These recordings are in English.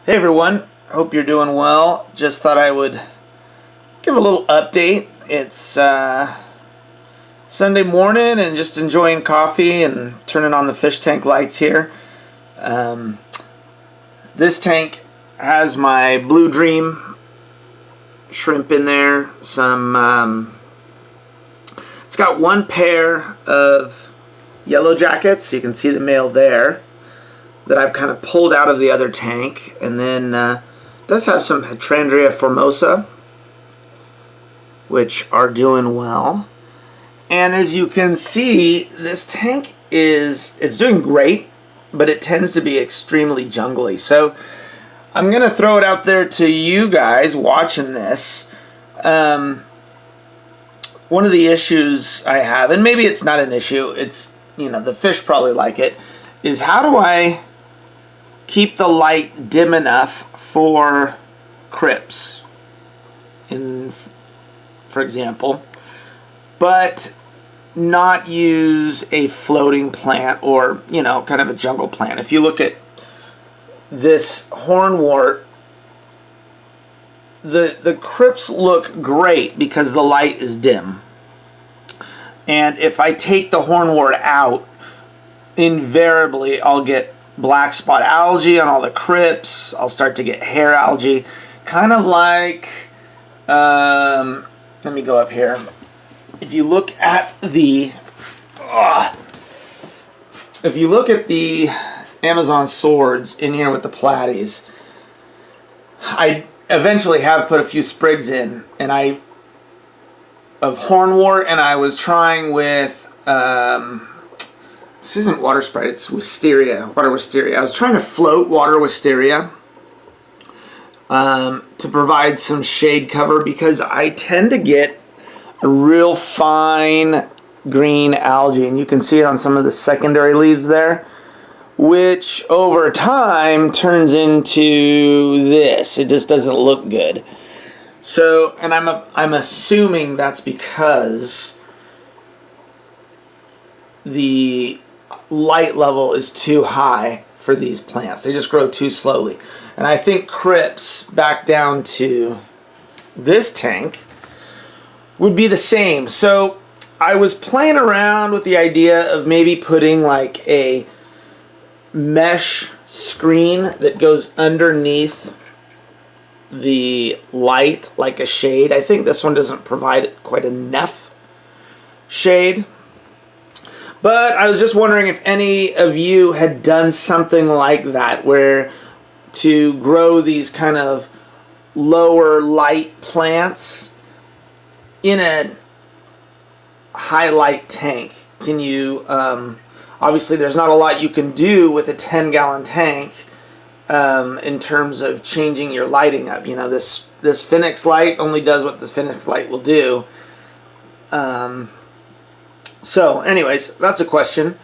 Hey everyone, hope you're doing well. Just thought I would give a little update. It's Sunday morning and just enjoying coffee and turning on the fish tank lights here. This tank has my Blue Dream shrimp in there. It's got one pair of yellow jackets. You can see the male there that I've kind of pulled out of the other tank, and then does have some Hydrangea formosa, which are doing well. And as you can see, this tank it's doing great, but it tends to be extremely jungly. So I'm gonna throw it out there to you guys watching this. One of the issues I have, and maybe it's not an issue, it's, the fish probably like it, is how do I keep the light dim enough for crypts, for example, but not use a floating plant or, kind of a jungle plant. If you look at this hornwort, the crypts look great because the light is dim. And if I take the hornwort out, invariably I'll get black spot algae on all the crypts. I'll start to get hair algae, kind of like let me go up here. If you look at the Amazon swords in here with the platies, I eventually have put a few sprigs in, and of hornwort, and I was trying with this isn't water sprite, it's water wisteria. I was trying to float water wisteria to provide some shade cover, because I tend to get a real fine green algae, and you can see it on some of the secondary leaves there, which over time turns into this. It just doesn't look good. So, and I'm assuming that's because the light level is too high for these plants. They just grow too slowly. And I think crypts back down to this tank would be the same. So I was playing around with the idea of maybe putting like a mesh screen that goes underneath the light, like a shade. I think this one doesn't provide quite enough shade. But I was just wondering if any of you had done something like that, where to grow these kind of lower light plants in a high light tank. Can you, obviously there's not a lot you can do with a 10-gallon tank in terms of changing your lighting up. This Phoenix light only does what the Phoenix light will do. So anyways, that's a question.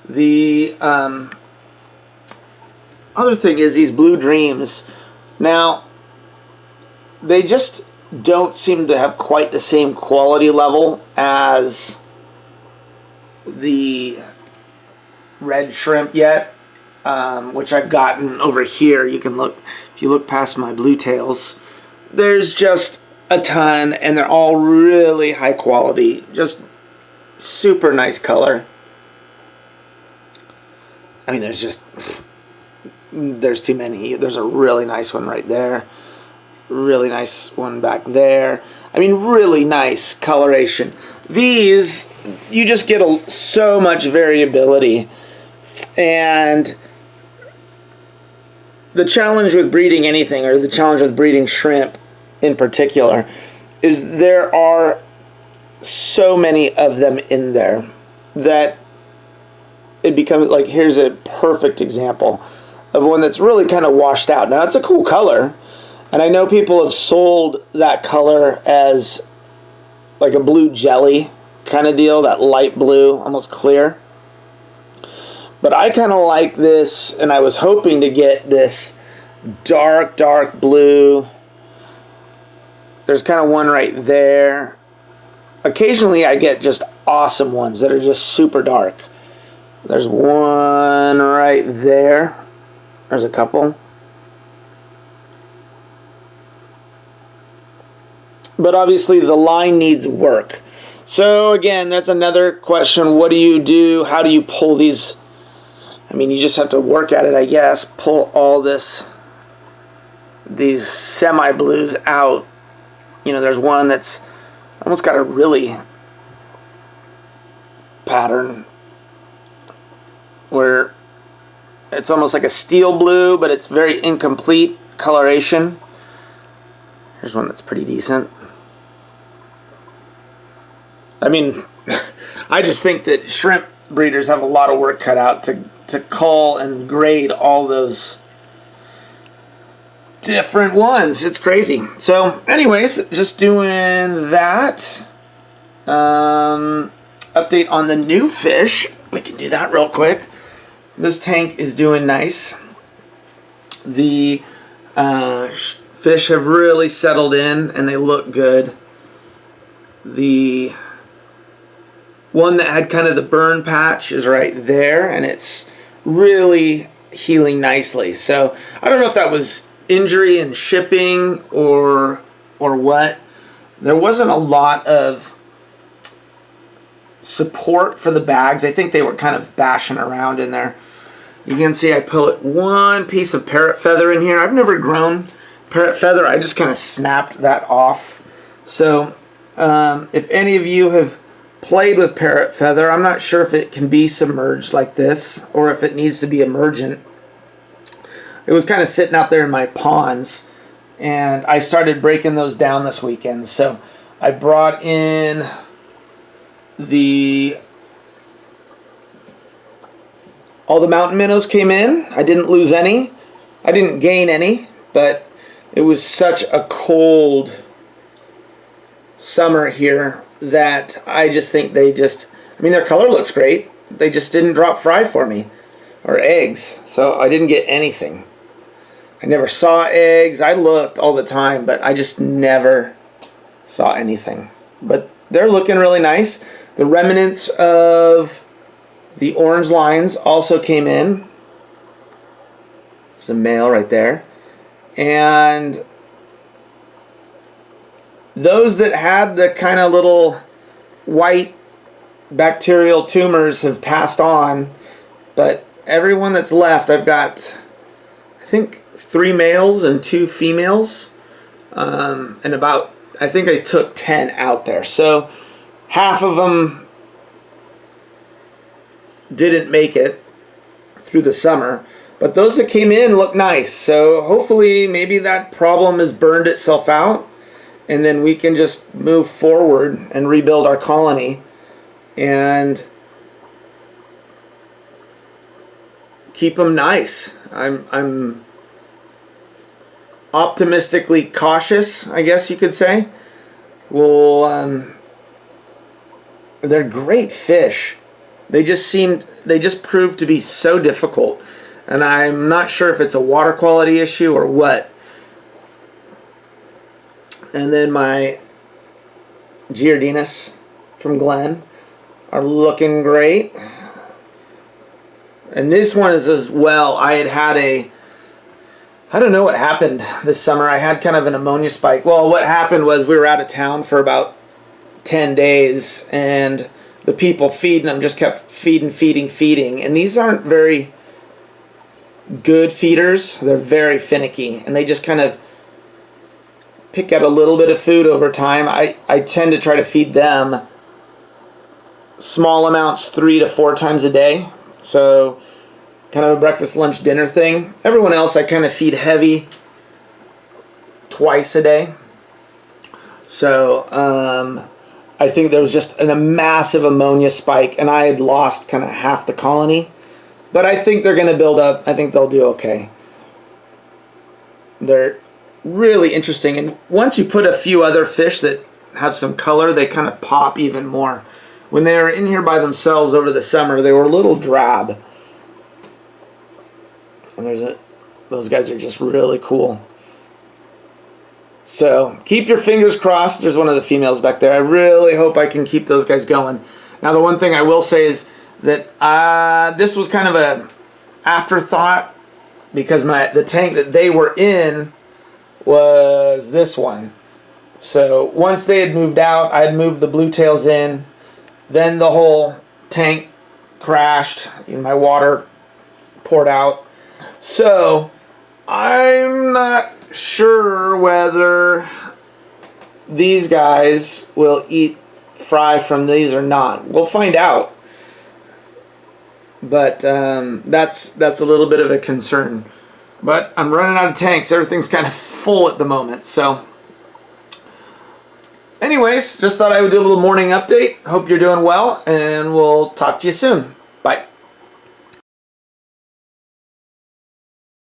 The other thing is these Blue Dreams. Now, they just don't seem to have quite the same quality level as the red shrimp yet, which I've gotten over here. You can look, if you look past my blue tails, there's just a ton, and they're all really high quality, just super nice color. I mean, there's too many. There's a really nice one right there, really nice one back there. I mean, really nice coloration. These, you just get so much variability. And the challenge with breeding anything, or the challenge with breeding shrimp in particular, is there are so many of them in there that it becomes like, here's a perfect example of one that's really kind of washed out. Now, it's a cool color, and I know people have sold that color as like a blue jelly kind of deal, that light blue, almost clear. But I kind of like this, and I was hoping to get this dark blue. There's kind of one right there. Occasionally I get just awesome ones that are just super dark. There's one right there. There's a couple. but obviously the line needs work. So again, that's another question. What do you do? How do you pull these? I mean, you just have to work at it, I guess. Pull all these semi-blues out. You know, there's one that's almost got a really pattern where it's almost like a steel blue, but it's very incomplete coloration. Here's one that's pretty decent. I mean, I just think that shrimp breeders have a lot of work cut out to cull and grade all those different ones. It's crazy. So anyways, just doing that. Update on the new fish. We can do that real quick. This tank is doing nice. The fish have really settled in and they look good. The one that had kind of the burn patch is right there, and it's really healing nicely. So I don't know if that was injury in shipping or what. There wasn't a lot of support for the bags. I think they were kind of bashing around in there. You can see I put one piece of parrot feather in here. I've never grown parrot feather. I just kind of snapped that off. So if any of you have played with parrot feather, I'm not sure if it can be submerged like this or if it needs to be emergent. It was kind of sitting out there in my ponds, and I started breaking those down this weekend. So I brought in all the mountain minnows came in. I didn't lose any. I didn't gain any, but it was such a cold summer here that I just think I mean, their color looks great. They just didn't drop fry for me, or eggs, so I didn't get anything. I never saw eggs. I looked all the time, but I just never saw anything. But they're looking really nice. The remnants of the orange lines also came in. There's a male right there. And those that had the kind of little white bacterial tumors have passed on, but everyone that's left, I've got, I think, 3 males and 2 females, and about, I think I took 10 out there. So half of them didn't make it through the summer, but those that came in look nice. So hopefully maybe that problem has burned itself out, and then we can just move forward and rebuild our colony and keep them nice. I'm optimistically cautious, I guess you could say. Well, they're great fish. They just proved to be so difficult, and I'm not sure if it's a water quality issue or what. And then my Giardinus from Glenn are looking great. And this one is as well. I don't know what happened this summer. I had kind of an ammonia spike. Well, what happened was we were out of town for about 10 days, and the people feeding them just kept feeding. And these aren't very good feeders. They're very finicky, and they just kind of pick at a little bit of food over time. I tend to try to feed them small amounts 3 to 4 times a day. So kind of a breakfast, lunch, dinner thing. Everyone else I kind of feed heavy twice a day. So I think there was just a massive ammonia spike, and I had lost kind of half the colony. But I think they're going to build up. I think they'll do okay. They're really interesting, and once you put a few other fish that have some color, they kind of pop even more. When they were in here by themselves over the summer, they were a little drab. And those guys are just really cool. So keep your fingers crossed. There's one of the females back there. I really hope I can keep those guys going. Now, the one thing I will say is that this was kind of a afterthought, because the tank that they were in was this one. So once they had moved out, I had moved the blue tails in. Then the whole tank crashed. My water poured out. So I'm not sure whether these guys will eat fry from these or not. We'll find out. But that's a little bit of a concern. But I'm running out of tanks. Everything's kind of full at the moment. So anyways, just thought I would do a little morning update. Hope you're doing well, and we'll talk to you soon. Bye.